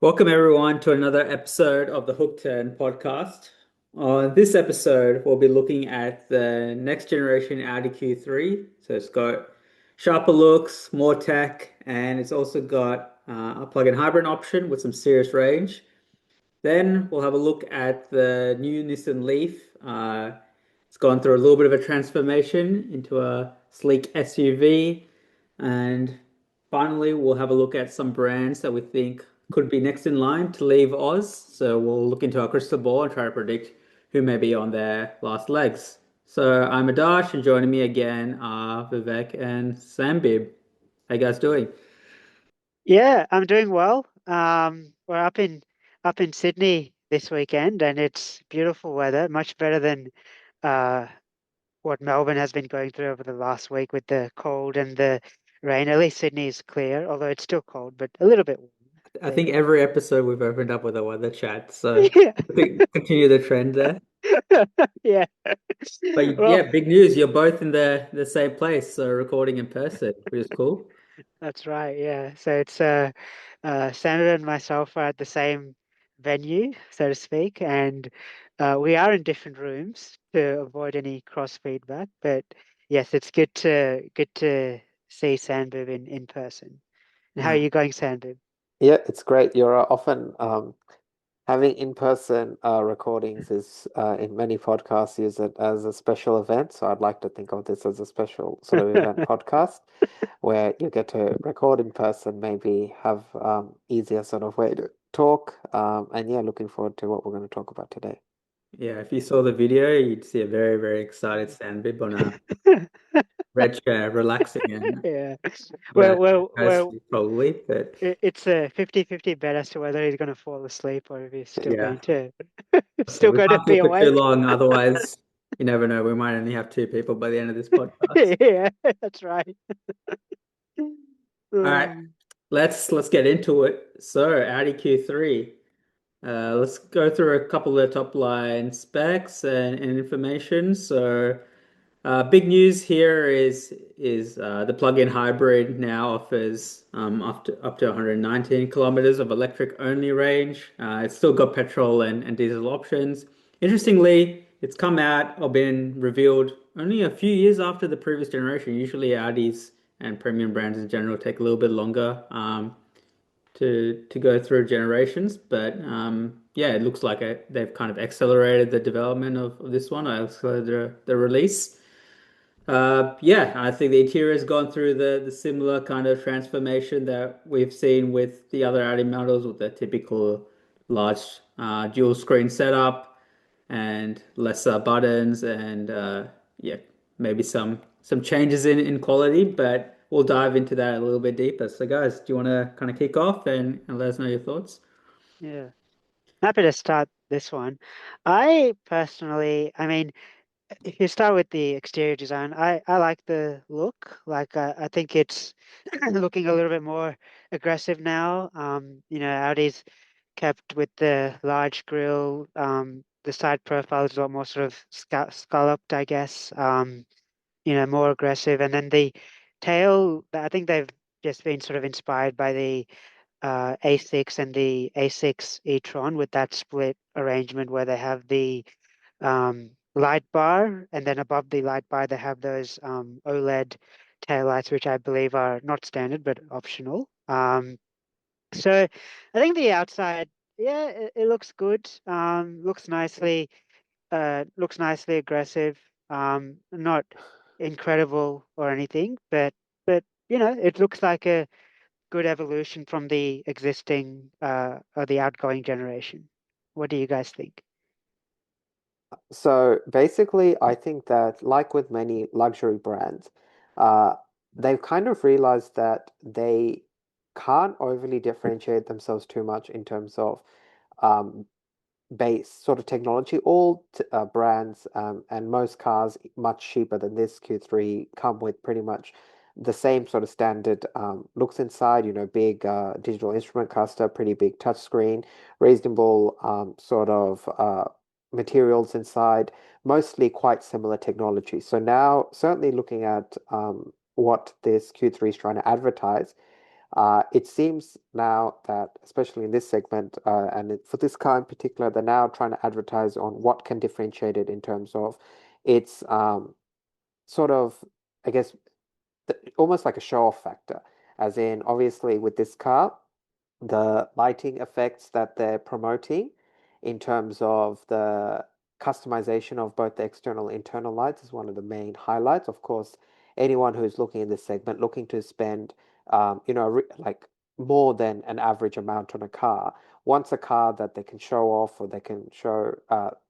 Welcome, everyone, to another episode of the Hook Turn podcast. On this episode, we'll be looking at the next generation Audi Q3. So it's got sharper looks, more tech, and it's also got a plug-in hybrid option with some serious range. Then we'll have a look at the new Nissan Leaf. It's gone through a little bit of a transformation into a sleek SUV. And finally, we'll have a look at some brands that we think could be next in line to leave Oz. So we'll look into our crystal ball and try to predict who may be on their last legs. So I'm Adash, and joining me again are Vivek and Sambib. How you guys doing? Yeah, I'm doing well. We're up in Sydney this weekend, and it's beautiful weather, much better than uh, what Melbourne has been going through over the last week with the cold and the rain. At least Sydney is clear, although it's still cold, but a little bit warm I there. think every episode we've opened up with a weather chat, so Yeah, I think continue the trend there. yeah. But Well, yeah, big news. You're both in the same place, so recording in person, which is cool. that's right. Yeah. So it's Sandra and myself are at the same venue, so to speak, and we are in different rooms to avoid any cross feedback. But yes, it's good to see Sandbib in person. And how are Yeah. you going, Sandbib? Yeah, it's great. You're often having in-person recordings is in many podcasts use it as a special event. So I'd like to think of this as a special sort of event podcast where you get to record in person, maybe have easier sort of way to talk. And yeah, looking forward to what we're going to talk about today. Yeah, if you saw the video, you'd see a very, very excited Sandbib on a red chair, relaxing and Yeah. Well, about well, to well, sleep probably. But it's a 50-50 bet as to whether he's going to fall asleep or if he's still yeah, going to okay, still we going to can't be talk for too awake. long, otherwise, you never know. We might only have two people by the end of this podcast. Yeah, that's right. All right, Um, let's get into it. So, Audi Q3. Let's go through a couple of the top line specs and information. So, big news here is the plug-in hybrid now offers up to 119 kilometers of electric only range. It's still got petrol and diesel options. Interestingly, it's come out or been revealed only a few years after the previous generation. Usually, Audis and premium brands in general take a little bit longer to go through generations. But yeah, it looks like they've kind of accelerated the development of this one, or accelerated the release. Yeah, I think the interior has gone through the similar kind of transformation that we've seen with the other Audi models, with the typical large dual screen setup and lesser buttons, and yeah, maybe some changes in quality, but we'll dive into that a little bit deeper. So, guys, do you want to kind of kick off and let us know your thoughts? yeah, happy to start this one. I personally, I mean, if you start with the exterior design, I like the look. Like, I think it's looking a little bit more aggressive now. Audi's kept with the large grille. The side profile is a lot more sort of scalloped, I guess. More aggressive. And then the tail, I think they've just been sort of inspired by the A6 and the A6 e-tron with that split arrangement where they have the light bar, and then above the light bar they have those OLED taillights, which I believe are not standard but optional. So I think the outside, yeah, it looks good. Looks nicely aggressive. Not incredible or anything, but it looks like a good evolution from the existing or the outgoing generation. What do you guys think? So basically, I think that, like with many luxury brands, uh, they've kind of realized that they can't overly differentiate themselves too much in terms of um, base sort of technology. All brands and most cars much cheaper than this Q3 come with pretty much the same sort of standard looks inside, big digital instrument cluster, pretty big touchscreen, reasonable sort of materials inside, mostly quite similar technology. So now, certainly looking at what this Q3 is trying to advertise, It seems now that, especially in this segment, for this car in particular, they're now trying to advertise on what can differentiate it in terms of its sort of, I guess, almost like a show-off factor. As in, obviously, with this car, the lighting effects that they're promoting in terms of the customization of both the external and internal lights is one of the main highlights. Of course, anyone who's looking in this segment looking to spend, like more than an average amount on a car, wants a car that they can show off or they can show,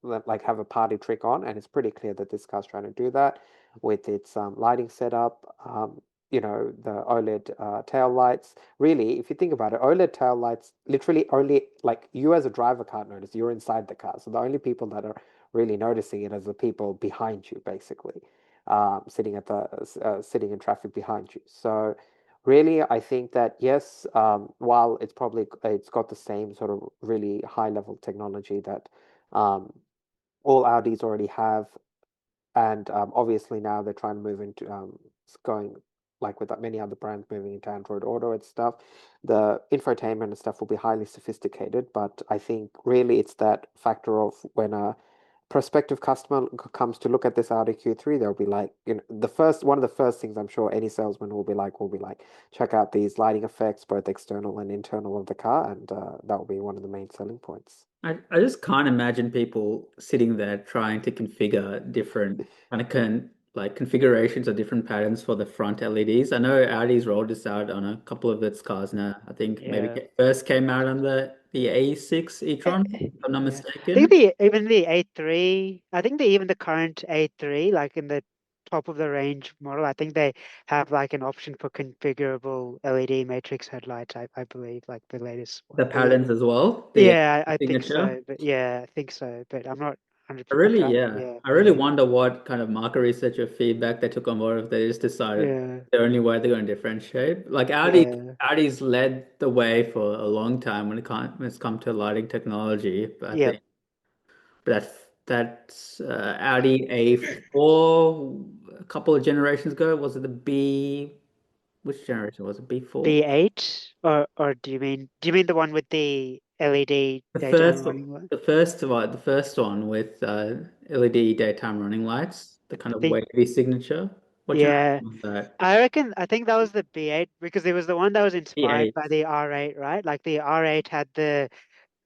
like have a party trick on. And it's pretty clear that this car's trying to do that with its lighting setup, the OLED tail lights. Really, if you think about it, OLED tail lights literally only like you as a driver can't notice. You're inside the car, so the only people that are really noticing it are the people behind you, basically, sitting in traffic behind you. So really, I think that yes, while it's got the same sort of really high level technology that um, all Audis already have, and obviously now they're trying to move into going like with many other brands moving into Android Auto and stuff. The infotainment and stuff will be highly sophisticated, but I think really it's that factor of when a prospective customer comes to look at this Audi Q3, they'll be like, one of the first things I'm sure any salesman will be like, check out these lighting effects, both external and internal of the car, and that will be one of the main selling points. I just can't imagine people sitting there trying to configure different like configurations or different patterns for the front LEDs. I know Audi's rolled this out on a couple of its cars now. I think maybe Yeah. it first came out on the A6 e-tron, if I'm not Yeah, I think mistaken. the A3, I think even the current A3, like in the top of the range model, I think they have like an option for configurable LED matrix headlights, I believe, like the latest The one. But yeah, patterns as well, the yeah, I think signature. so. But yeah, I think so. But I'm not 100%. Yeah. Yeah, I really yeah, wonder what kind of market research or feedback they took on board if they just decided yeah, the only way they're going to differentiate. Like yeah, Audi's led the way for a long time when it's come to lighting technology. But I yep. think that's Audi A4 a couple of generations ago. Was it the B? Which generation was it? B4? B8, or do you mean the one with the LED The daytime first, running one? the first one with LED daytime running lights, the I kind of think, wavy signature. What generation yeah. was that? I think that was the B8 because it was the one that was inspired B8. by the R8, right? Like the R8 had the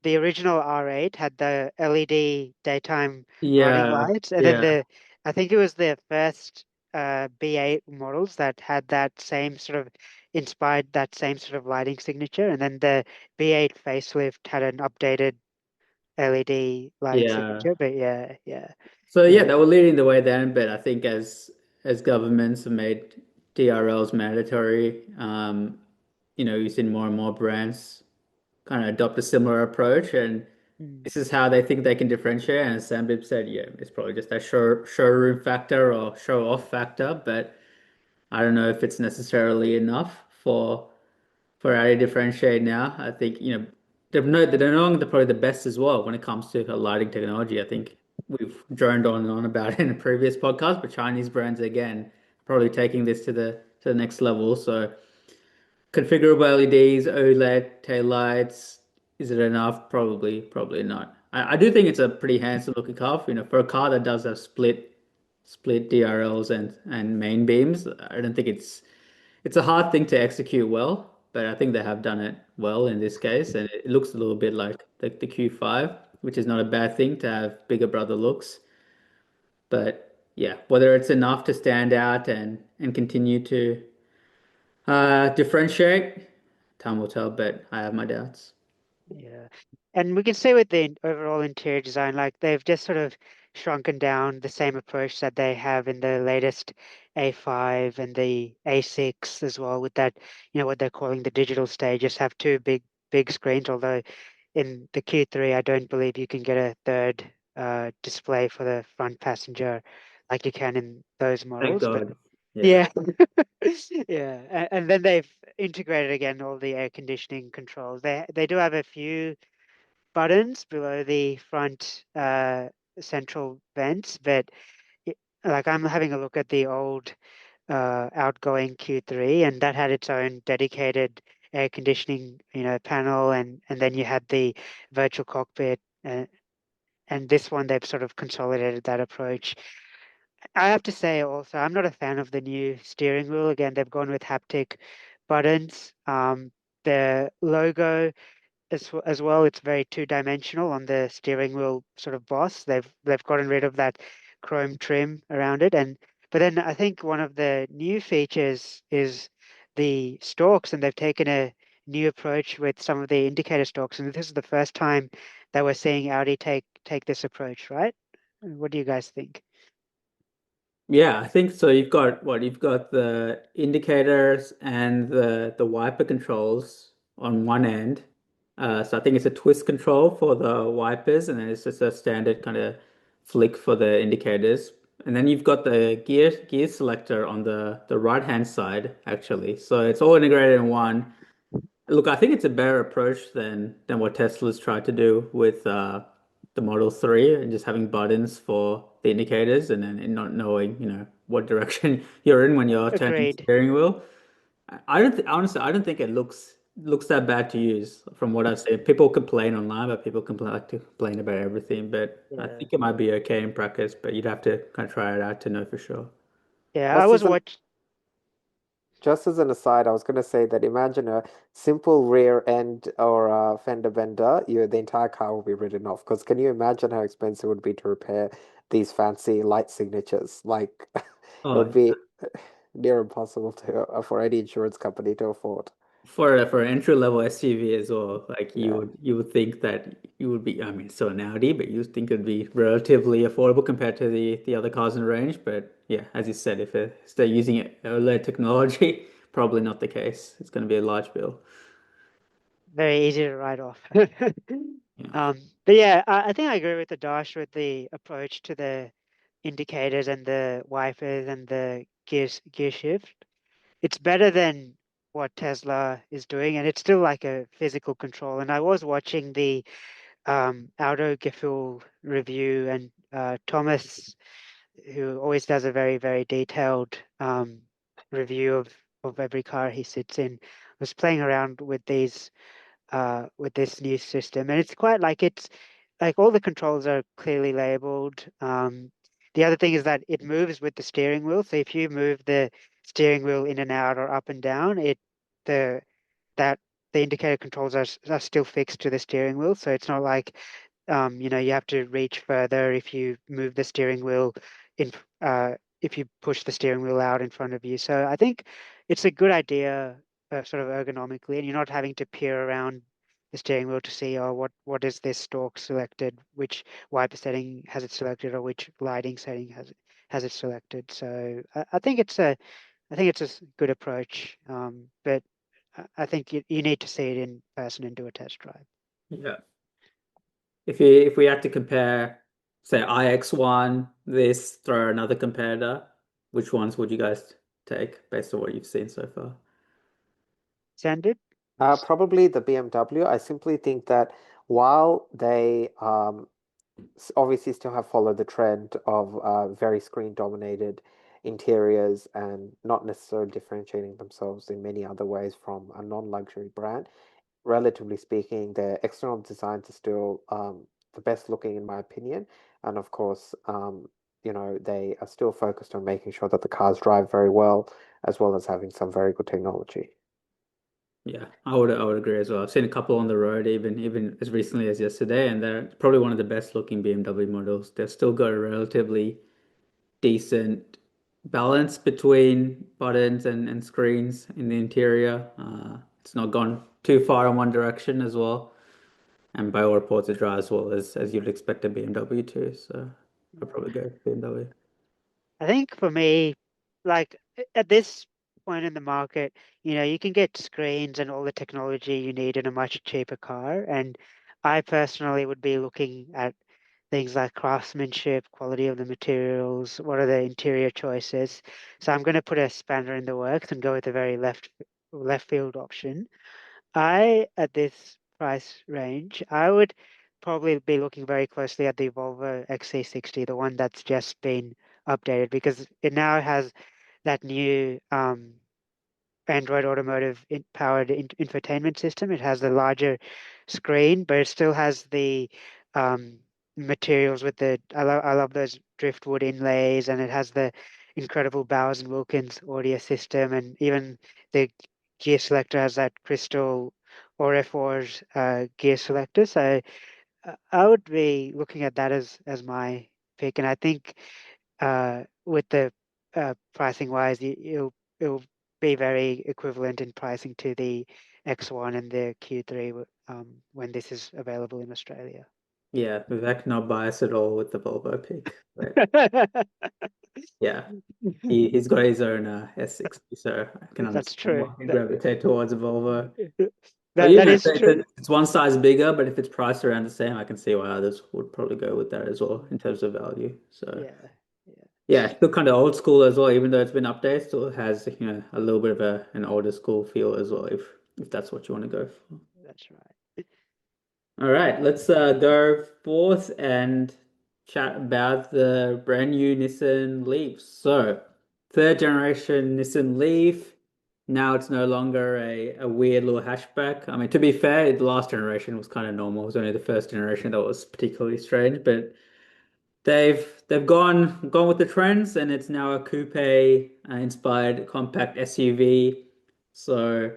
original R8 had the LED daytime running Yeah, lights, and then yeah, I think it was the first B8 models that had that same sort of inspired that same sort of lighting signature, and then the B8 facelift had an updated LED lighting yeah. signature. But yeah, yeah, So yeah, yeah. they were leading the way then, but I think as governments have made DRLs mandatory, you've seen more and more brands kind of adopt a similar approach, and Mm. this is how they think they can differentiate. And as Sambip said, yeah, it's probably just a showroom factor or show off factor, but I don't know if it's necessarily enough for how to differentiate now. I think, they're no longer probably the best as well when it comes to lighting technology. I think we've droned on and on about it in a previous podcast, but Chinese brands again probably taking this to the next level. So configurable LEDs, OLED, tail lights, is it enough? Probably not. I do think it's a pretty handsome looking car, for a car that does have split DRLs and main beams. I don't think it's a hard thing to execute well, but I think they have done it well in this case, and it looks a little bit like the Q5, which is not a bad thing to have bigger brother looks. But yeah, whether it's enough to stand out and continue to differentiate, time will tell, but I have my doubts. Yeah. And we can say with the overall interior design, like they've just sort of shrunken down the same approach that they have in the latest A5 and the A6 as well, with that, what they're calling the digital stage, just have two big screens, although in the Q3, I don't believe you can get a third display for the front passenger like you can in those Thank models. But God. Yeah. yeah, yeah, and then they've integrated again all the air conditioning controls. They do have a few buttons below the front central vents, but like I'm having a look at the old outgoing Q3, and that had its own dedicated air conditioning, panel, and then you had the virtual cockpit, and this one they've sort of consolidated that approach. I have to say also, I'm not a fan of the new steering wheel. Again, they've gone with haptic buttons. The logo as well, it's very two-dimensional on the steering wheel sort of boss. They've gotten rid of that chrome trim around it, and but then I think one of the new features is the stalks, and they've taken a new approach with some of the indicator stalks, and this is the first time that we're seeing Audi take this approach, right? What do you guys think? Yeah, I think so. You've got what? You've got the indicators and the wiper controls on one end. So I think it's a twist control for the wipers, and then it's just a standard kind of flick for the indicators. And then you've got the gear selector on the right hand side, actually. So it's all integrated in one. Look, I think it's a better approach than what Tesla's tried to do with the Model 3 and just having buttons for the indicators and then not knowing, what direction you're in when you're turning the Agreed. steering wheel. I don't th honestly, I don't think it looks that bad to use from what I've seen. People complain online, but people complain like to complain about everything. But I Yeah. think it might be okay in practice, but you'd have to kind of try it out to know for sure. Yeah, I Just was as an watch just as an aside, I was going to say that imagine a simple rear end or a fender bender, the entire car will be written off. Because can you imagine how expensive it would be to repair these fancy light signatures? Like, it would Oh, be near impossible for any insurance company to afford. for an entry level SUV as well, like Yeah. you would think that you would be, I mean, so an Audi, but you would think it'd be relatively affordable compared to the other cars in the range. But yeah, as you said, if they're using OLED technology, probably not the case. It's going to be a large bill. very easy to write off. Yeah. Um, but yeah, I think I agree with the Dash with the approach to the indicators and the wipers and the gear shift. It's better than what Tesla is doing, and it's still like a physical control. And I was watching the Auto Gefühl review, and Thomas, who always does a very, very detailed review of every car he sits in, was playing around with this new system, and it's quite like it's like all the controls are clearly labeled. The other thing is that it moves with the steering wheel. So if you move the steering wheel in and out or up and down, the that the indicator controls are still fixed to the steering wheel. So it's not like you have to reach further if you move the steering wheel in if you push the steering wheel out in front of you. So I think it's a good idea, sort of ergonomically, and you're not having to peer around the steering wheel to see, oh, what is this stalk selected, which wiper setting has it selected, or which lighting setting has it selected. So I think it's a good approach, but I think you need to see it in person and do a test drive. Yeah. If we had to compare, say iX1, this, throw another competitor, which ones would you guys take based on what you've seen so far? Send Probably the BMW. I simply think that while they obviously still have followed the trend of very screen dominated interiors and not necessarily differentiating themselves in many other ways from a non-luxury brand. Relatively speaking, their external designs are still the best looking in my opinion. And of course, they are still focused on making sure that the cars drive very well as having some very good technology. Yeah, I would agree as well. I've seen a couple on the road, even as recently as yesterday, and they're probably one of the best looking BMW models. They've still got a relatively decent balance between buttons and screens in the interior. It's not gone too far in one direction as well, and by all reports, it drives as well as you'd expect a BMW to. So I'd it. probably go BMW. I think for me, like at this point in the market, you can get screens and all the technology you need in a much cheaper car. And I personally would be looking at things like craftsmanship, quality of the materials, what are the interior choices. So I'm going to put a spanner in the works and go with a very left field option. At this price range, I would probably be looking very closely at the Volvo XC60, the one that's just been updated, because it now has that new Android Automotive powered infotainment system. It has the larger screen, but it still has the um, materials with the I love those driftwood inlays, and it has the incredible Bowers and Wilkins audio system, and even the gear selector has that crystal Aura Forge gear selector. So I would be looking at that as my pick, and I think with the pricing wise, it'll be very equivalent in pricing to the X1 and the Q3 when this is available in Australia. Yeah, Vivek not biased at all with the Volvo pick, but yeah, he's got his own S60, so I can That's understand true. why he gravitate towards a Volvo. But That is true. it's one size bigger, but if it's priced around the same, I can see why others would probably go with that as well in terms of value. So Yeah, yeah. yeah, still kind of old school as well, even though it's been updated, still has a little bit of an older school feel as well, if that's what you want to go for. That's right. All right, let's go forth and chat about the brand new Nissan Leaf. So, third generation Nissan Leaf. Now it's no longer a weird little hatchback. I mean, to be fair, the last generation was kind of normal. It was only the first generation that was particularly strange, but they've gone with the trends, and it's now a coupe inspired compact SUV. So.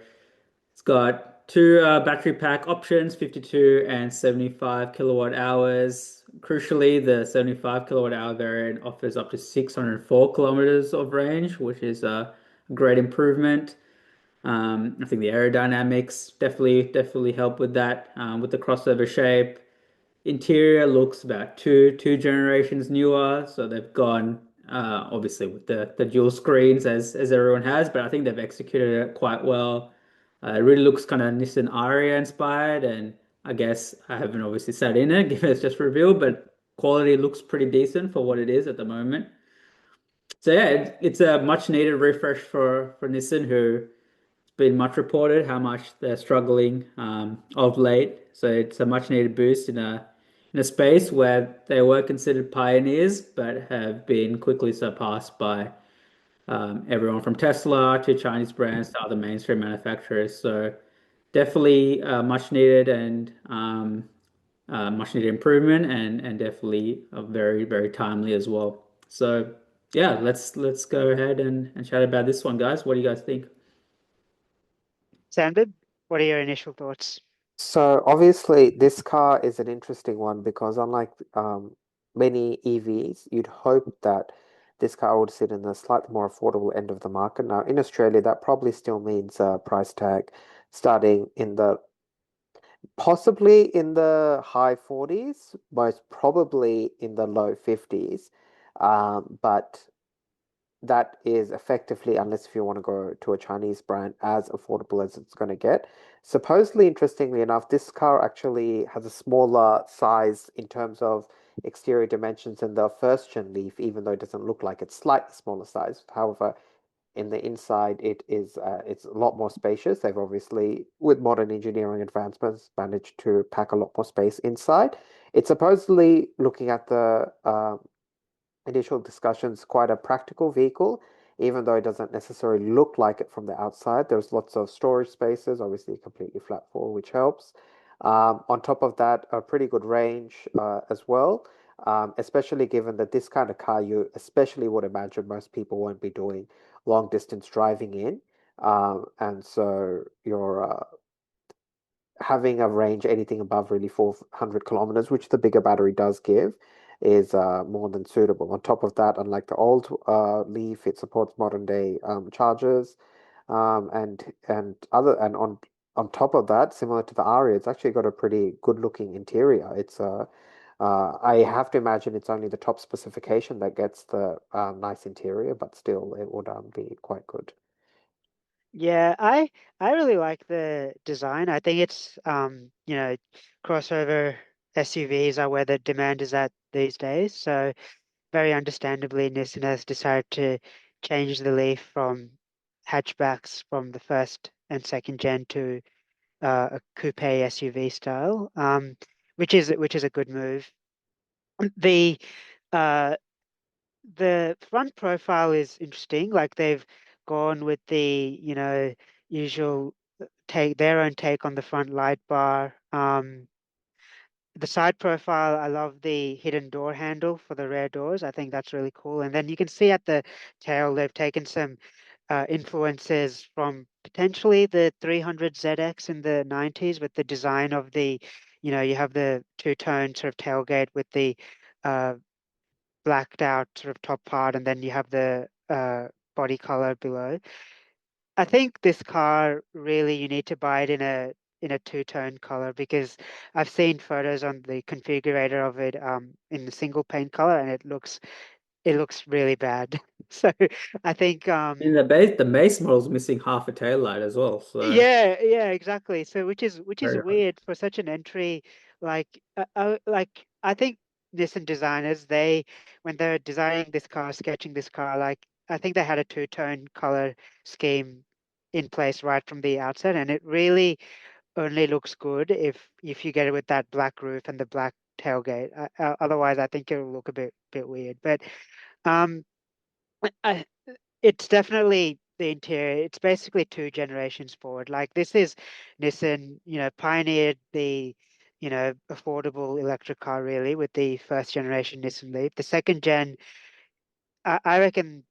It's got two battery pack options, 52 and 75 kilowatt hours. Crucially, the 75 kilowatt hour variant offers up to 604 kilometers of range, which is a great improvement. I think the aerodynamics definitely help with that. With the crossover shape, interior looks about two generations newer, so they've gone obviously with the dual screens as everyone has, but I think they've executed it quite well. It really looks kind of Nissan Aria inspired, and I guess I haven't obviously sat in it, given it's just revealed, but quality looks pretty decent for what it is at the moment. So yeah, it's a much needed refresh for Nissan, who been much reported how much they're struggling of late. So it's a much needed boost in a space where they were considered pioneers, but have been quickly surpassed by everyone from Tesla to Chinese brands to other mainstream manufacturers. So definitely much needed and much needed improvement, and definitely very timely as well. So yeah, let's go ahead and chat about this one, guys. What do you guys think? Sandra, what are your initial thoughts? So obviously, this car is an interesting one because unlike many EVs, you'd hope that this car would sit in the slightly more affordable end of the market. Now, in Australia, that probably still means a price tag starting in the possibly in the high 40s, most probably in the low 50s. But that is effectively, unless if you want to go to a Chinese brand, as affordable as it's going to get. Supposedly, interestingly enough, this car actually has a smaller size in terms of exterior dimensions than the first gen Leaf, even though it doesn't look like it's slightly smaller size. However, in the inside, it's a lot more spacious. They've obviously, with modern engineering advancements, managed to pack a lot more space inside. It's supposedly, looking at the initial discussions, quite a practical vehicle, even though it doesn't necessarily look like it from the outside. There's lots of storage spaces, obviously completely flat floor, which helps. On top of that, a pretty good range as well, especially given that this kind of car you especially would imagine most people won't be doing long distance driving in. And so you're having a range anything above really 400 kilometers, which the bigger battery does give, is more than suitable. On top of that, unlike the old Leaf, it supports modern day chargers, and on top of that, similar to the Aria, it's actually got a pretty good looking interior. I have to imagine it's only the top specification that gets the nice interior, but still, it would be quite good. Yeah, I really like the design. I think it's crossover SUVs are where the demand is at these days. So very understandably, Nissan has decided to change the Leaf from hatchbacks from the first and second gen to a coupe SUV style, which is a good move. The uh, the front profile is interesting. Like they've gone with the, usual take their own take on the front light bar. The side profile, I love the hidden door handle for the rear doors. I think that's really cool. And then you can see at the tail, they've taken some influences from potentially the 300ZX in the 90s with the design of the, you have the two-tone sort of tailgate with the uh, blacked out sort of top part, and then you have the body color below. I think this car really you need to buy it in a two-tone color because I've seen photos on the configurator of it in the single paint color and it looks really bad. So I think In the base model's missing half a tail light as well, so yeah, exactly. So which is very odd. weird for such an entry. Like I think Nissan designers, they when they're designing this car, sketching this car, like I think they had a two-tone color scheme in place right from the outset, and it really only looks good if you get it with that black roof and the black tailgate. Otherwise, I think it'll look a bit weird. But um, I, it's definitely the interior. It's basically two generations forward. Like this is Nissan, pioneered the, affordable electric car really with the first generation Nissan Leaf. The second gen, I reckon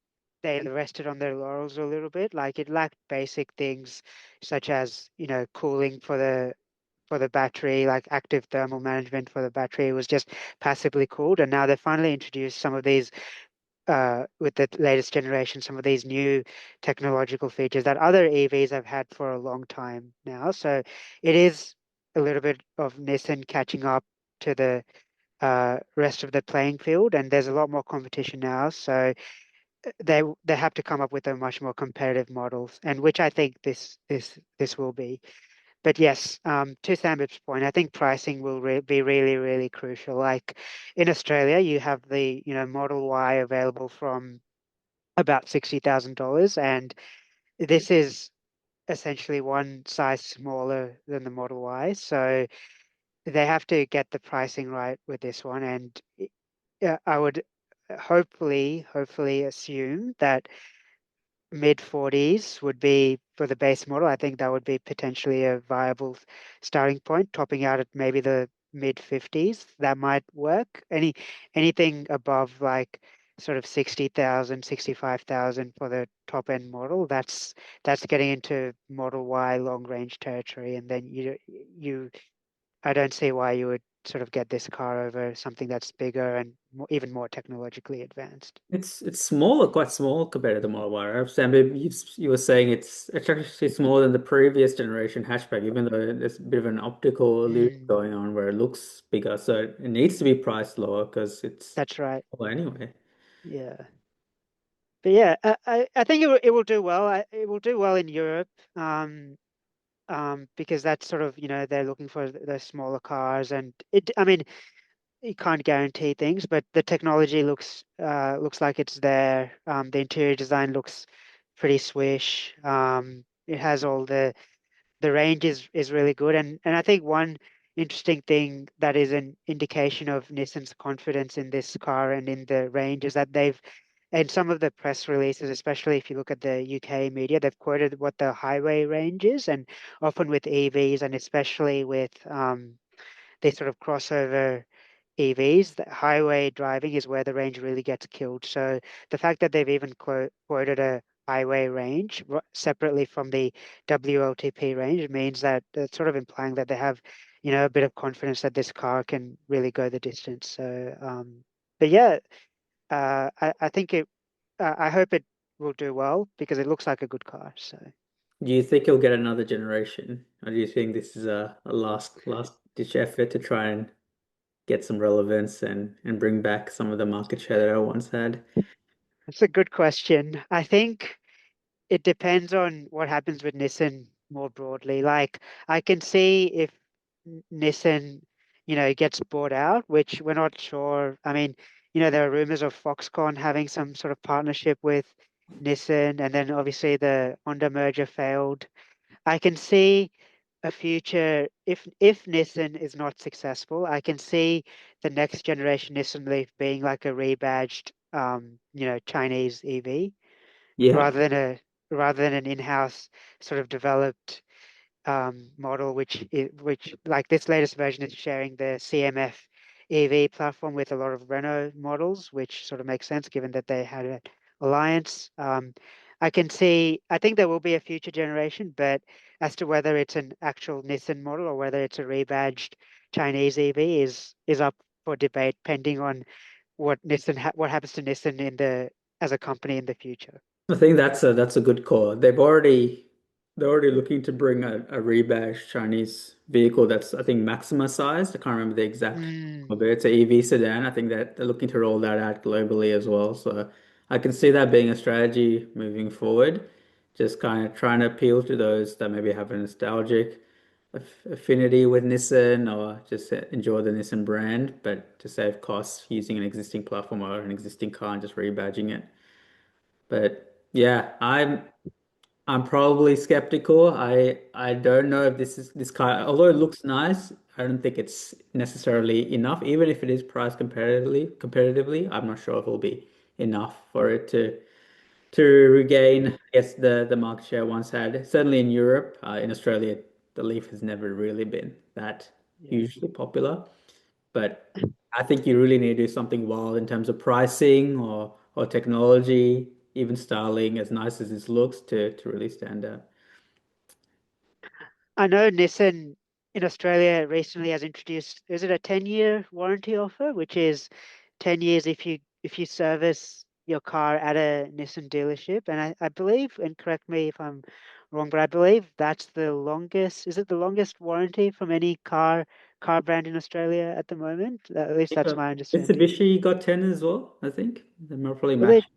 they rested on their laurels a little bit. Like it lacked basic things such as, cooling for the battery, like active thermal management for the battery. It was just passively cooled. And now they finally introduced some of these with the latest generation, some of these new technological features that other EVs have had for a long time now. So it is a little bit of Nissan catching up to the rest of the playing field, and there's a lot more competition now. So they have to come up with a much more competitive models, and which I think this will be. But yes, to Sam's point, I think pricing will be really, really crucial. Like in Australia, you have the, Model Y available from about $60,000, and this is essentially one size smaller than the Model Y. So they have to get the pricing right with this one, and I would hopefully assume that mid 40s would be for the base model. I think that would be potentially a viable starting point, topping out at maybe the mid 50s. That might work. Anything above like sort of 60,000, 65,000 for the top end model, that's getting into Model Y long range territory. And then you I don't see why you would sort of get this car over something that's bigger and even more technologically advanced. It's smaller, quite small compared to the Model Y, right? Sam, you were saying it's actually smaller than the previous generation hatchback, even though there's a bit of an optical illusion Mm, going on where it looks bigger. So it needs to be priced lower because it's that's right. smaller anyway. Yeah. But yeah, I think it will do well. It will do well in Europe, because that's sort of, they're looking for the smaller cars, and I mean, you can't guarantee things, but the technology looks like it's there. The interior design looks pretty swish. It has all the range is really good, and I think one interesting thing that is an indication of Nissan's confidence in this car and in the range is that they've in some of the press releases, especially if you look at the UK media, they've quoted what the highway range is, and often with EVs and especially with they sort of crossover EVs, the highway driving is where the range really gets killed. So the fact that they've even quoted a highway range separately from the WLTP range means that it's sort of implying that they have, a bit of confidence that this car can really go the distance. So, but yeah, I think I hope it will do well because it looks like a good car. So. Do you think you'll get another generation, or do you think this is a last ditch effort to try and get some relevance and bring back some of the market share that I once had? That's a good question. I think it depends on what happens with Nissan more broadly. Like I can see if Nissan, gets bought out, which we're not sure. I mean, there are rumors of Foxconn having some sort of partnership with Nissan, and then obviously the Honda merger failed. I can see a future if Nissan is not successful. I can see the next generation Nissan Leaf being like a rebadged, Chinese EV Yeah. rather than a rather than an in-house sort of developed model, which like this latest version is sharing the CMF EV platform with a lot of Renault models, which sort of makes sense given that they had an alliance. I can see, I think there will be a future generation, but as to whether it's an actual Nissan model or whether it's a rebadged Chinese EV is up for debate, pending on what happens to Nissan in the as a company in the future. I think that's a good call. They're already looking to bring a rebadged Chinese vehicle that's I think Maxima sized. I can't remember the exact Mm, of it. It's an EV sedan. I think that they're looking to roll that out globally as well. So I can see that being a strategy moving forward. Just kind of trying to appeal to those that maybe have a nostalgic affinity with Nissan or just enjoy the Nissan brand, but to save costs using an existing platform or an existing car and just rebadging it. But yeah, I'm probably skeptical. I don't know if this car, although it looks nice, I don't think it's necessarily enough. Even if it is priced competitively, I'm not sure if it'll be enough for it to regain, I guess, the market share it once had. Certainly in Europe, in Australia, the Leaf has never really been that yeah. hugely popular. But I think you really need to do something wild in terms of pricing or technology, even styling, as nice as this looks, to really stand out. I know Nissan in Australia recently has introduced, is it a 10-year warranty offer, which is 10 years if you service your car at a Nissan dealership. And I believe, and correct me if I'm wrong, but I believe that's the longest, is it the longest warranty from any car brand in Australia at the moment? At least that's Yeah. my understanding. Mitsubishi got 10 as well, I think. They might probably Were they match.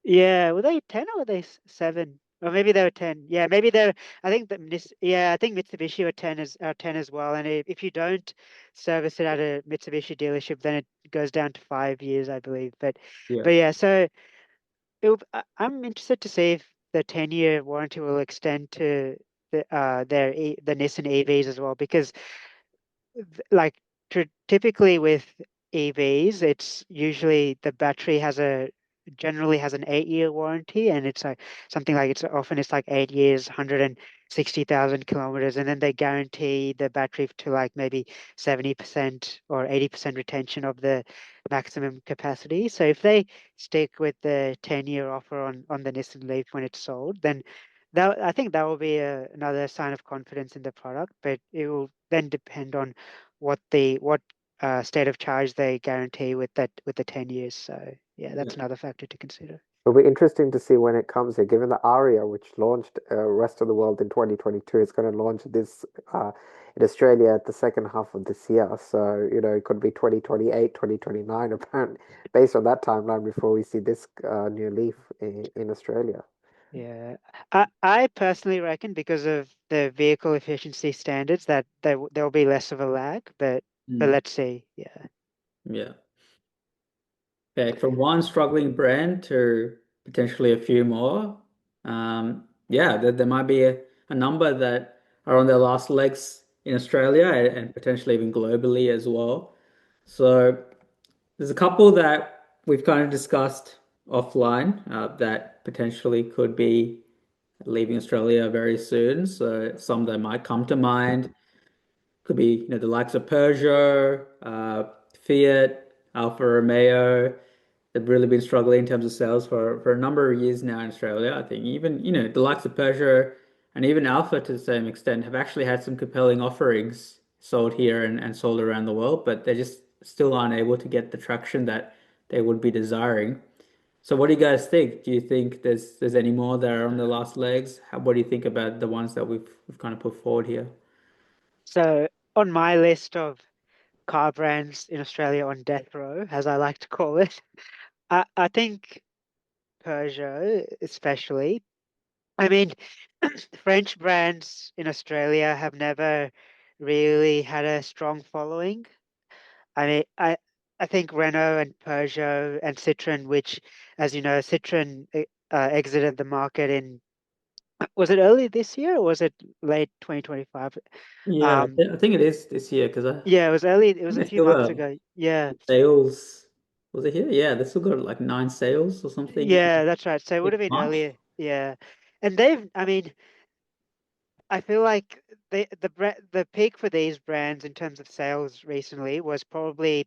Yeah, were they 10 or were they 7? Or maybe they were 10. Yeah, maybe they're I think that I think Mitsubishi are 10 as well. And if you don't service it at a Mitsubishi dealership, then it goes down to 5 years, I believe. Yeah. But yeah, so I'm interested to see if the 10-year warranty will extend to the Nissan EVs as well, because like typically with EVs, it's usually the battery generally has an 8-year warranty, and it's like something like it's like 8 years, 160,000 kilometers, and then they guarantee the battery to like maybe 70% or 80% retention of the maximum capacity. So if they stick with the 10-year offer on the Nissan Leaf when it's sold, then I think that will be another sign of confidence in the product, but it will then depend on what state of charge they guarantee with the 10 years. So yeah, Yeah. that's another factor to consider. It'll be interesting to see when it comes here, given the Aria, which launched rest of the world in 2022, is going to launch this in Australia at the second half of this year. So, it could be 2028, 2029, apparently, based on that timeline before we see this new Leaf in Australia. Yeah, I personally reckon because of the vehicle efficiency standards that there'll be less of a lag, but Mm. let's see. Yeah. Yeah. Okay, from one struggling brand to potentially a few more. Yeah, there might be a number that are on their last legs in Australia and potentially even globally as well. So there's a couple that we've kind of discussed offline that potentially could be leaving Australia very soon. So some that might come to mind could be, the likes of Peugeot, Fiat, Alfa Romeo. They've really been struggling in terms of sales for a number of years now in Australia. I think even, the likes of Peugeot and even Alfa to the same extent have actually had some compelling offerings sold here and sold around the world, but they just still aren't able to get the traction that they would be desiring. So what do you guys think? Do you think there's any more that are on the last legs? What do you think about the ones that we've kind of put forward here? So on my list of car brands in Australia on death row, as I like to call it, I think Peugeot especially. I mean, French brands in Australia have never really had a strong following. I mean, I think Renault and Peugeot and Citroën, which, as you know, Citroën exited the market in, was it early this year or was it late 2025? Yeah, Um, I think it is this year because I yeah, it was early. It was think a they few still months got ago. Yeah, sales. Was it here? Yeah, they still got like nine sales or something yeah, that's right. So it would in have been March. earlier. Yeah. and I mean, I feel like the peak for these brands in terms of sales recently was probably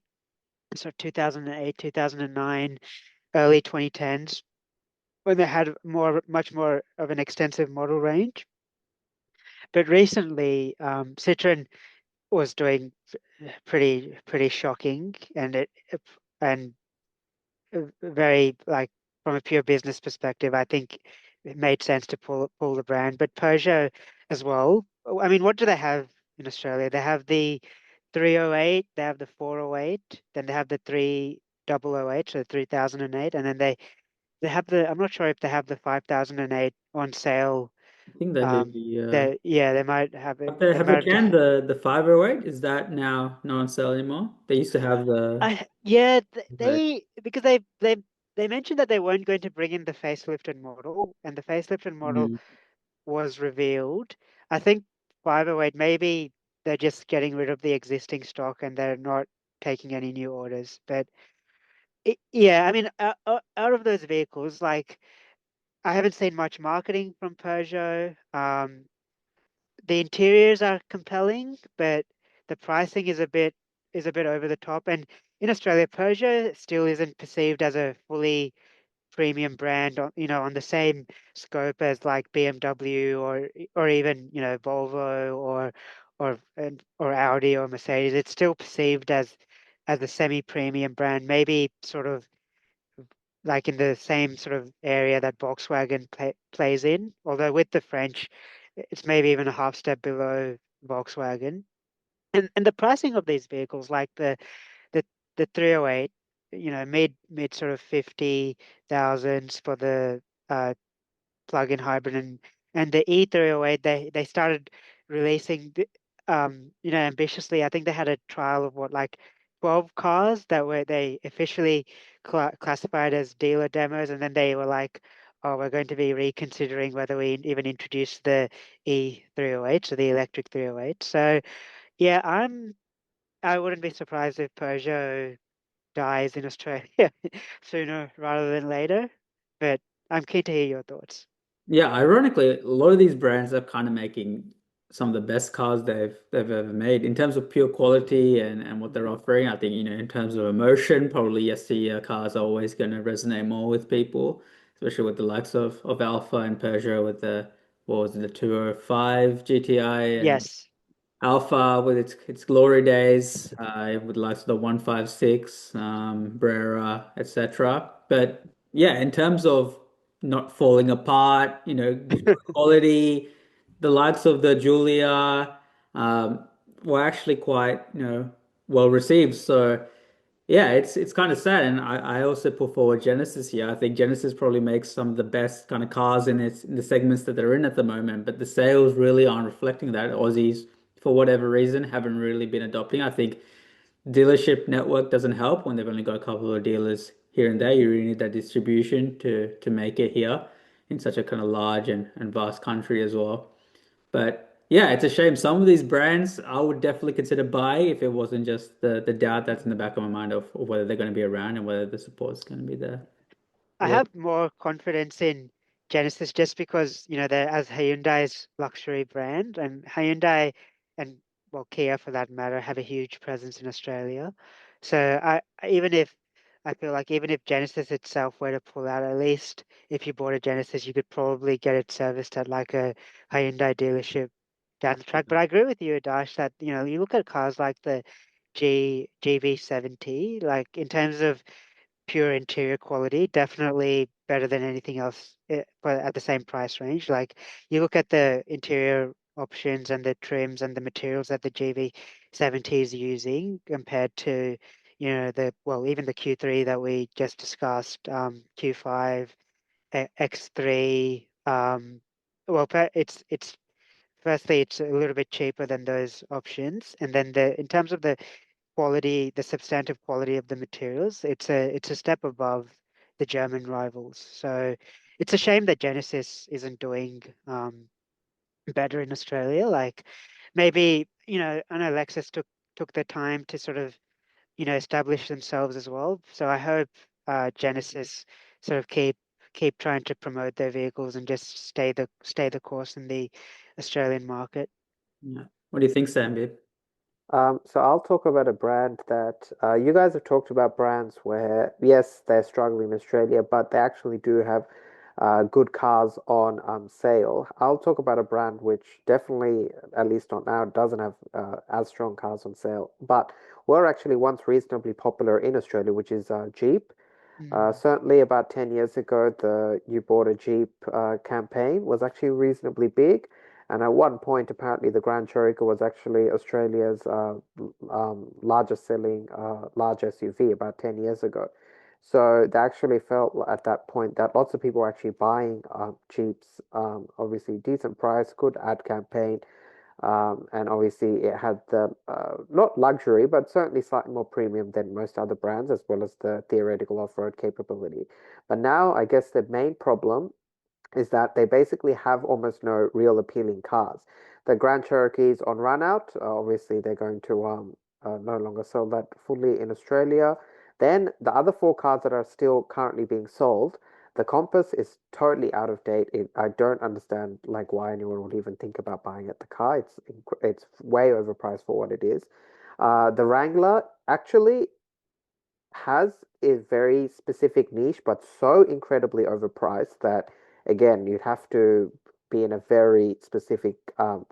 sort of 2008, 2009, early 2010s when they had much more of an extensive model range. But recently, Citroen was doing pretty shocking, and very like from a pure business perspective, I think it made sense to pull the brand. But Peugeot as well. I mean, what do they have in Australia? They have the 308, they have the 408, then they have the 3008, so 3008, and then they have I'm not sure if they have the 5008 on sale. I think they do the Yeah, they might have it. They have they might canned have. the 508? Is that now not on sale anymore? They used to have the Yeah, right. because they mentioned that they weren't going to bring in the facelifted model, and the facelifted model Mm. was revealed. I think 508 maybe they're just getting rid of the existing stock and they're not taking any new orders. But yeah, I mean, out of those vehicles, like I haven't seen much marketing from Peugeot. The interiors are compelling, but the pricing is a bit over the top. And in Australia, Peugeot still isn't perceived as a fully premium brand on the same scope as like BMW or even Volvo or Audi or Mercedes. It's still perceived as a semi-premium brand, maybe sort of like in the same sort of area that Volkswagen plays in. Although with the French, it's maybe even a half step below Volkswagen. And the pricing of these vehicles, like the the 308, mid sort of 50,000s for the uh, plug-in hybrid, and the E308, they started releasing ambitiously. I think they had a trial of what, like 12 cars that were they officially classified as dealer demos, and then they were like, oh, we're going to be reconsidering whether we even introduce the E308, so the electric 308. So yeah, I wouldn't be surprised if Peugeot dies in Australia sooner rather than later. But I'm keen to hear your thoughts. Yeah, ironically, a lot of these brands are kind of making some of the best cars they've ever made in terms of pure quality and what they're offering. I think, in terms of emotion, probably yesteryear cars are always going to resonate more with people, especially with the likes of Alpha and Peugeot with the what was it, the 205 GTI and Yes. Alpha with its glory days, with lots of the 156, Brera, etc. But yeah, in terms of not falling apart, good quality, the likes of the Julia were actually quite, well received. So yeah, it's kind of sad, and I also put forward Genesis here. I think Genesis probably makes some of the best kind of cars in the segments that they're in at the moment, but the sales really aren't reflecting that. Aussies, for whatever reason, haven't really been adopting. I think dealership network doesn't help when they've only got a couple of dealers here and there. You really need that distribution to make it here in such a kind of large and vast country as well. But yeah, it's a shame. Some of these brands I would definitely consider buying if it wasn't just the doubt that's in the back of my mind of whether they're going to be around and whether the support is going to be there. I Yeah. have more confidence in Genesis just because, they're as Hyundai's luxury brand, and Hyundai and well, Kia for that matter have a huge presence in Australia. So even if I feel like even if Genesis itself were to pull out, at least if you bought a Genesis, you could probably get it serviced at like a Hyundai dealership down the track. But I agree with you, Dash, that you look at cars like the GV70, like in terms of pure interior quality, definitely better than anything else, but at the same price range. Like you look at the interior options and the trims and the materials that the GV70 is using compared to, even the Q3 that we just discussed, Q5, X3. It's firstly it's a little bit cheaper than those options, and then the in terms of the substantive quality of the materials, it's a step above the German rivals. So it's a shame that Genesis isn't doing better in Australia. Like maybe, I know Lexus took their time to sort of, establish themselves as well. So I hope Genesis sort of keep trying to promote their vehicles and just stay the course in the Australian market. Yeah. What do you think, Sam? So I'll talk about a brand that you guys have talked about brands where, yes, they're struggling in Australia, but they actually do have good cars on sale. I'll talk about a brand which definitely, at least not now, doesn't have as strong cars on sale, but were actually once reasonably popular in Australia, which is Jeep. Mm. Certainly about 10 years ago, the You Bought a Jeep campaign was actually reasonably big. And at one point, apparently, the Grand Cherokee was actually Australia's largest selling large SUV about 10 years ago. So they actually felt at that point that lots of people were actually buying Jeeps, obviously decent price, good ad campaign, and obviously, it had the not luxury, but certainly slightly more premium than most other brands, as well as the theoretical off-road capability. But now, I guess the main problem is that they basically have almost no real appealing cars. The Grand Cherokee's on run out. Obviously, they're going to no longer sell that fully in Australia. Then the other four cars that are still currently being sold, the Compass is totally out of date. I don't understand like why anyone would even think about buying it. The car, it's way overpriced for what it is. The Wrangler actually has a very specific niche, but so incredibly overpriced that again, you'd have to be in a very specific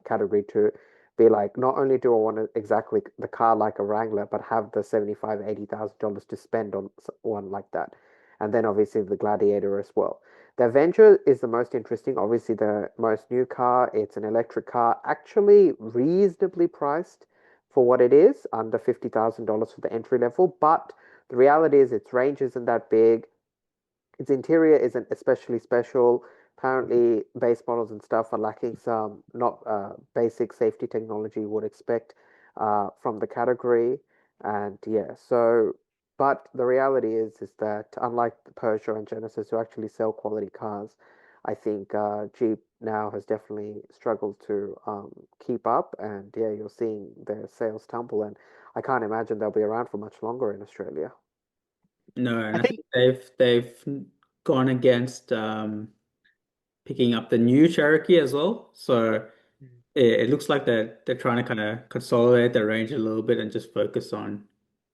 category to be like, not only do I want exactly the car like a Wrangler, but have the 75, $80,000 to spend on one like that. And then obviously the Gladiator as well. The Avenger is the most interesting, obviously the most new car. It's an electric car, actually reasonably priced for what it is, under $50,000 for the entry level, but the reality is its range isn't that big. Its interior isn't especially special. Apparently, base models and stuff are lacking some not basic safety technology you would expect from the category. And yeah, so but the reality is that unlike the Peugeot and Genesis who actually sell quality cars, I think Jeep now has definitely struggled to keep up. And yeah, you're seeing their sales tumble, and I can't imagine they'll be around for much longer in Australia. No, I and I think think they've gone against picking up the new Cherokee as well. So mm, it looks like they're trying to kind of consolidate their range a little bit and just focus on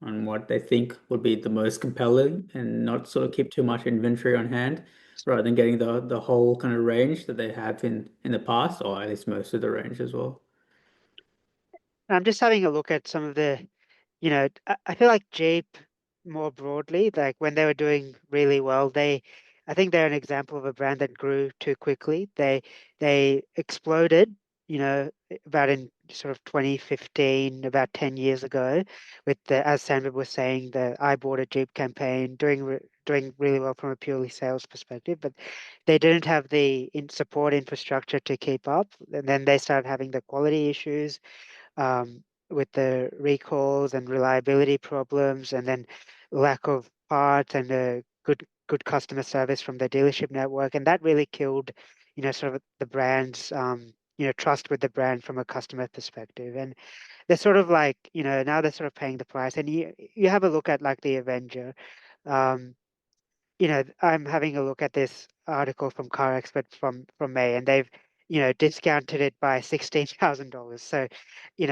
what they think would be the most compelling and not sort of keep too much inventory on hand rather than getting the whole kind of range that they have in the past, or at least most of the range as well. I'm just having a look at some of the I feel like Jeep more broadly, like when they were doing really well, I think they're an example of a brand that grew too quickly. They exploded, about in sort of 2015, about 10 years ago, with as Sandra was saying, the I Bought a Jeep campaign, doing really well from a purely sales perspective, but they didn't have the support infrastructure to keep up. And then they started having the quality issues with the recalls and reliability problems, and then lack of parts and good customer service from the dealership network, and that really killed, sort of the brand's trust with the brand from a customer perspective. And they're sort of like, now they're sort of paying the price. And you have a look at like the Avenger. Um, I'm having a look at this article from Car Expert from May, and they've, discounted it by $16,000. So,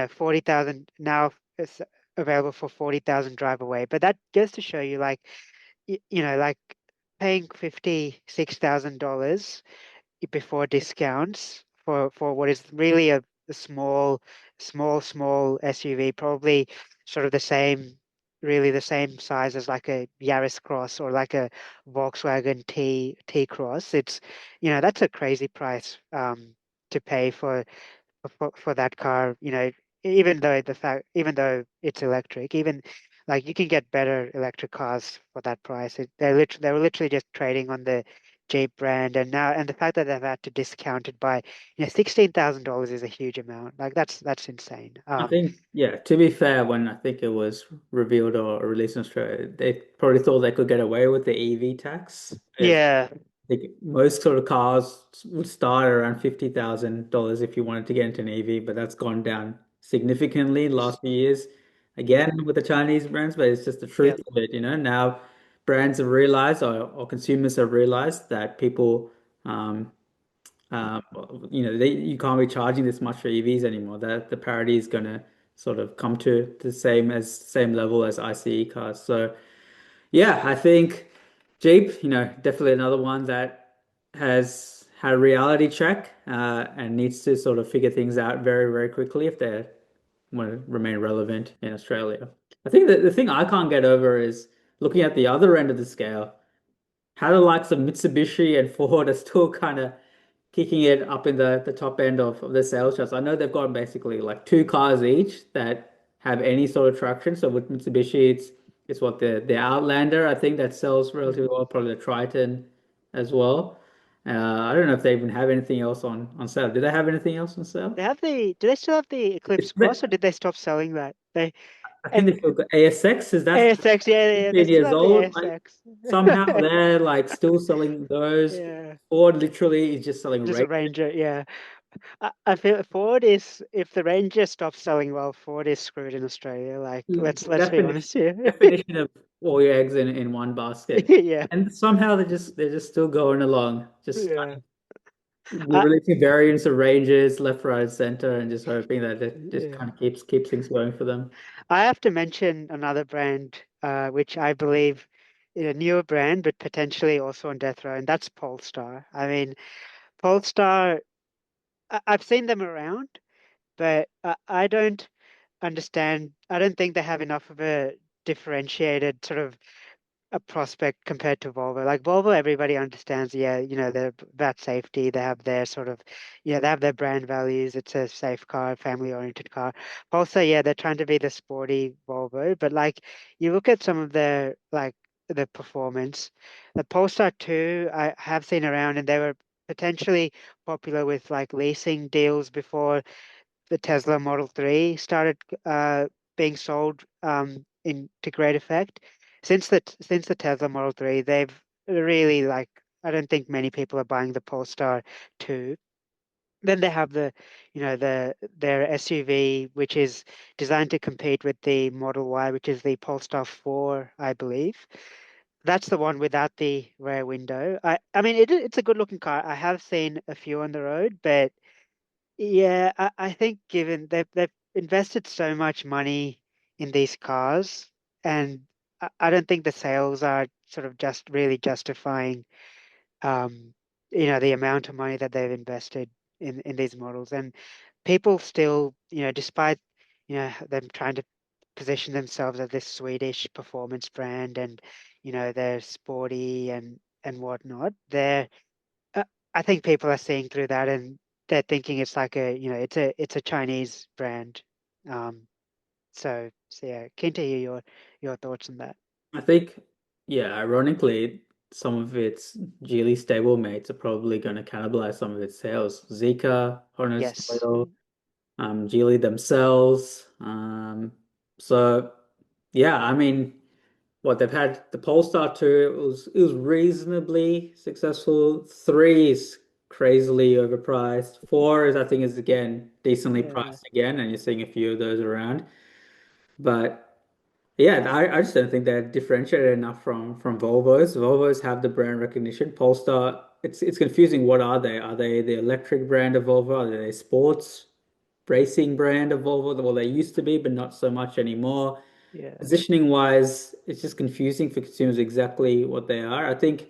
40,000 now is available for 40,000 drive away. But that goes to show you, like, like paying $56,000 before discounts for what is really a small SUV, probably sort of really the same size as like a Yaris Cross or like a Volkswagen T Cross. That's a crazy price to pay for that car, even though it's electric, even like you can get better electric cars for that price. They were literally just trading on the Jeep brand, and the fact that they've had to discount it by, $16,000 is a huge amount. Like that's insane. I think, yeah, to be fair, when I think it was revealed or released in Australia, they probably thought they could get away with the EV tax. Yeah, Think most sort of cars would start around $50,000 if you wanted to get into an EV, but that's gone down significantly in the last few years. mm, Again, with the Chinese brands, but it's just the yeah, truth of it, you know. Now brands have realized or consumers have realized that people um, um, you can't be charging this much for EVs anymore. That the parity is going to sort of come to the same level as ICE cars. So yeah, I think Jeep, definitely another one that has had a reality check and needs to sort of figure things out very, very quickly if they want to remain relevant in Australia. I think that the thing I can't get over is looking at the other end of the scale, how the likes of Mitsubishi and Ford are still kind of kicking it up in the top end of the sales charts. I know they've got basically like two cars each that have any sort of traction. So with Mitsubishi, it's what the Outlander I think that sells relatively Mm. well, probably the Triton as well. I don't know if they even have anything else on sale. Do they have anything else on sale? They have do they still have the It's Eclipse Cross, or did they stop selling that? They I think and they still got ASX. Is that ASX, yeah, yeah, they 15 still years have the old? Like ASX. somehow they're like still selling those. Yeah, Ford literally is just selling just a Ranger. Ranger. Yeah, I feel Ford is, if the Ranger stops selling well, Ford is screwed in Australia. Like, let's be Definition honest here. definition of all your eggs in one basket. Yeah, And somehow they're just still going along, just kind yeah, of I, releasing variants of ranges left, right, center, and just hoping that it just yeah. kind of keeps things going for them. I have to mention another brand, which I believe is a newer brand, but potentially also on death row, and that's Polestar. I mean, Polestar, I've seen them around, but I don't understand. I don't think they have enough of a differentiated sort of a prospect compared to Volvo. Like Volvo, everybody understands, yeah, they're about safety. They have their sort of, they have their brand values. It's a safe car, family-oriented car. Also, yeah, they're trying to be the sporty Volvo, but like you look at some of their like the performance, the Polestar 2, I have seen around, and they were potentially popular with like leasing deals before the Tesla Model 3 started being sold into great effect. Since the Tesla Model 3, they've really like, I don't think many people are buying the Polestar 2. Then they have their SUV, which is designed to compete with the Model Y, which is the Polestar 4, I believe. That's the one without the rear window. I mean it's a good looking car. I have seen a few on the road, but yeah, I think given they've invested so much money in these cars, and I don't think the sales are sort of just really justifying, um, the amount of money that they've invested in these models. And people still, despite, them trying to position themselves as this Swedish performance brand, and they're sporty and whatnot, uh, I think people are seeing through that, and they're thinking it's like it's a Chinese brand. Um, so yeah, keen to hear your thoughts on that. I think, yeah, ironically, some of its Geely stablemates are probably going to cannibalize some of its sales. Zeekr, Honda's Yes. Toyota, Geely themselves. So yeah, I mean, what they've had the Polestar 2, it was reasonably successful. 3 is crazily overpriced. 4 is I think is again decently Yeah. priced again, and you're seeing a few of those around. But yeah, I just don't think they're differentiated enough from Volvos. Volvos have the brand recognition. Polestar, it's confusing. What are they? Are they the electric brand of Volvo? Are they sports racing brand of Volvo? Well, they used to be, but not so much anymore. Yeah. Positioning wise, it's just confusing for consumers exactly what they are. I think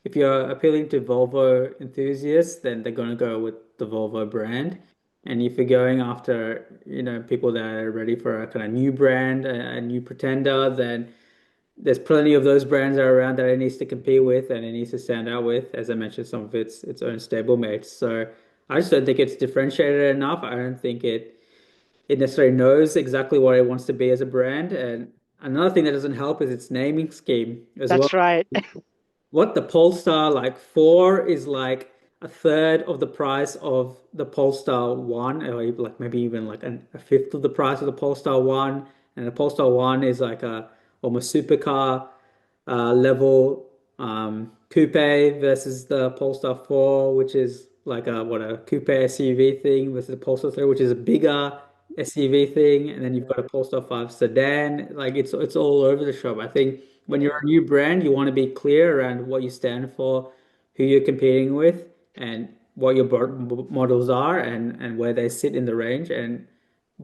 if you're appealing to Volvo enthusiasts, then they're going to go with the Volvo brand. And if you're going after, people that are ready for a kind of new brand, a new pretender, then there's plenty of those brands that are around that it needs to compete with and it needs to stand out with. As I mentioned, some of its own stablemates. So I just don't think it's differentiated enough. I don't think it necessarily knows exactly what it wants to be as a brand. And another thing that doesn't help is its naming scheme as well. That's right. What the Polestar like 4 is like a third of the price of the Polestar 1, or like maybe even like a fifth of the price of the Polestar 1. And the Polestar 1 is like a almost supercar level coupe versus the Polestar 4, which is like a coupe SUV thing versus the Polestar 3, which is a bigger SUV thing, and then you've got a Yeah. Polestar 5 sedan. Like it's all over the shop. I think when you're Yeah. a new brand, you want to be clear around what you stand for, who you're competing with, and what your models are, and where they sit in the range. And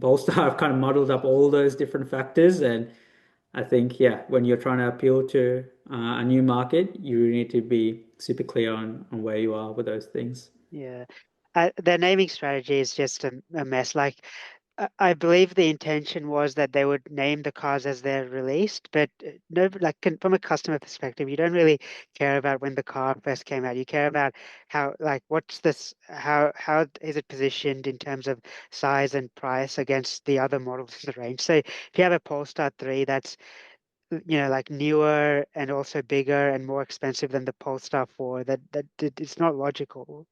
Polestar have kind of modeled up all those different factors. And I think, yeah, when you're trying to appeal to a new market, you need to be super clear on where you are with those things. Yeah. Their naming strategy is just a mess. Like, I believe the intention was that they would name the cars as they're released, but no, like from a customer perspective, you don't really care about when the car first came out. You care about how, like, what's this, how is it positioned in terms of size and price against the other models in the range. So if you have a Polestar 3 that's like newer and also bigger and more expensive than the Polestar 4, it's not logical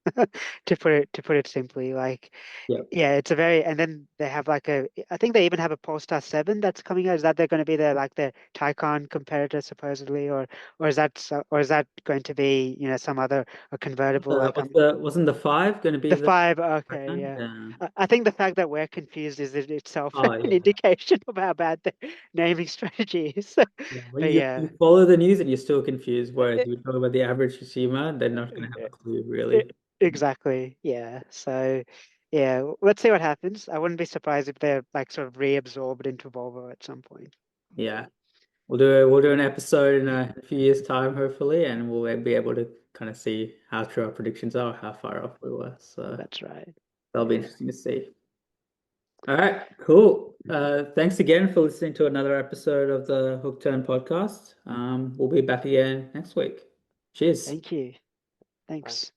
to put it simply. Like, Yeah. yeah, it's a very, and then they have like I think they even have a Polestar 7 that's coming out. Is that they're going to be the Taycan competitor supposedly, or is that going to be some other a convertible like Wasn't the 5 going to be the the 5? Okay, second? yeah. Yeah. I think the fact that we're confused is in itself Oh an yeah. indication of how bad the naming strategy is. Yeah. Well, But you yeah. follow the news and you're still confused. Whereas you talk about the average consumer, they're not going to have a clue really. Exactly. Yeah. So, yeah, let's see what happens. I wouldn't be surprised if they're like sort of reabsorbed into Volvo at some point. Yeah. We'll do an episode in a few years' time, hopefully, and we'll be able to kind of see how true our predictions are, how far off we were. So That's right. that'll be Yeah. interesting to see. All right, cool. Thanks again for listening to another episode of the Hook Turn podcast. We'll be back again next week. Cheers. Thank you. Right. Thanks.